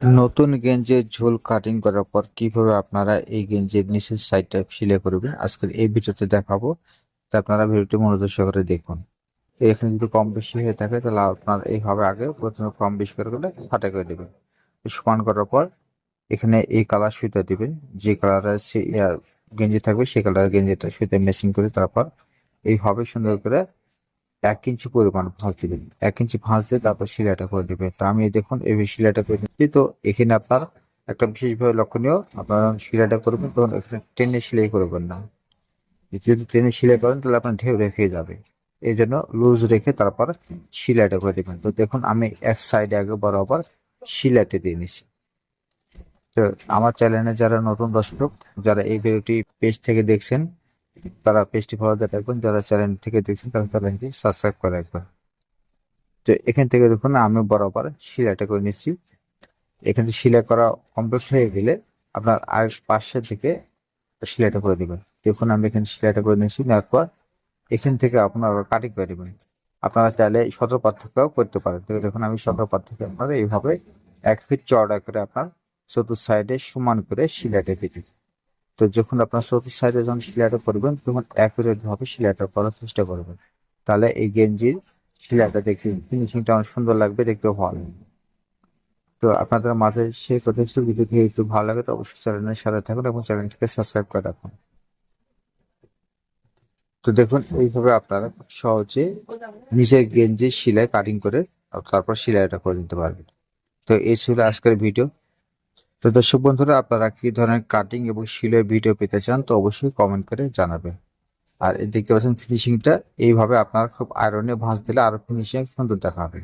নতুন গেঞ্জির ঝোল কাটিং করার পর কিভাবে আপনারা এই গেঞ্জির নিচের সাইডটা সেলাই করবেন আজকের এই ভিডিওতে দেখাবো। তো আপনারা ভিডিওটি মনোযোগ সহকারে দেখুন। তো এখানে যদি কম বেশি হয়ে থাকে তাহলে আপনার এইভাবে আগে প্রথমে কম বেশি করে ফাটা করে দেবেন। সমান করার পর এখানে এই কালার সুতা দিবেন, যে কালারের গেঞ্জি থাকবে সেই কালারের গেঞ্জিটা সুতা মেশিং করে তারপর এইভাবে সুন্দর করে 1 ইঞ্চি পরিমাণ ভাঁজ দিবেন। 1 ইঞ্চি ভাঁজ দিয়ে তারপর সেলাইটা করে দিবেন। তো আমি দেখুন এই সেলাইটা করে দিচ্ছি। তো এখানে আপনার একটা বিশেষভাবে লক্ষণীয়, আপনারা সেলাইটা করবেন তখন এখানে টেনে সেলাই করবেন না। যদি টেনে সেলাই করেন তাহলে আপনার ঢেউ রেখে যাবে। এই জন্য লুজ রেখে তারপর সেলাইটা করে দিবেন। তো দেখুন আমি এক সাইডে আগে বরাবর সেলাইটা দিয়ে নিছি। তো আমার চ্যানেলে যারা নতুন দর্শক, যারা এই ভিডিওটি পেজ থেকে দেখছেন তারা পেজটি ফলো দিয়ে রাখবেন, যারা চ্যানেল থেকে দেখছেন তারা চ্যানেলটি সাবস্ক্রাইব করে রাখবেন। তো এখান থেকে দেখুন আমি বরাবর সেলাইটা করে নিচ্ছি। এখানে সেলাই করা কমপ্লিট হয়ে গেলে আপনার আর পাশের দিকে সেলাইটা করে দিবেন। দেখুন আমি এখানে সেলাইটা করে নিচ্ছি, নেওয়ার পর এখান থেকে আপনার কাটিং করে দিবেন। আপনারা চাইলে শত পার্থক্য করতে পারেন। তো দেখুন আমি শত পার্থক্য আপনারা এইভাবে 1 ফিট চওড়া করে আপনার চতুর্থ সাইডে সমান করে সেলাইটা দিয়ে দিচ্ছি। তো যখন আপনার চতুর্থ সাইডে যখন সেলাইটা করবেন তখন অ্যাকুরেট ভাবে সেলাইটা করার চেষ্টা করবেন। তাহলে এই গেঞ্জির সেলাইটা দেখতে ফিনিশিংটা অনেক সুন্দর লাগবে, দেখতেও ভালো লাগবে। তো আপনাদের মাঝে সেই কথা ভিডিওটি একটু ভালো লাগে তো অবশ্যই চ্যানেলের সাথে থাকুন এবং চ্যানেলটিকে সাবস্ক্রাইব করে রাখুন। তো দেখুন এইভাবে আপনারা খুব সহজে নিজের গেঞ্জি সেলাই কাটিং করে তারপর সেলাইটা করে নিতে পারবেন। তো এই ছিল আজকের ভিডিও। তো দর্শক বন্ধুরা, আপনারা কি ধরনের কাটিং এবং সেলাই ভিডিও পেতে চান তো অবশ্যই কমেন্ট করে জানাবেন। আর এই দেখতে পাচ্ছেন ফিনিশিংটা এইভাবে আপনারা খুব আয়রনে ভাঁজ দিলে আরো ফিনিশিং সুন্দর দেখা হবে।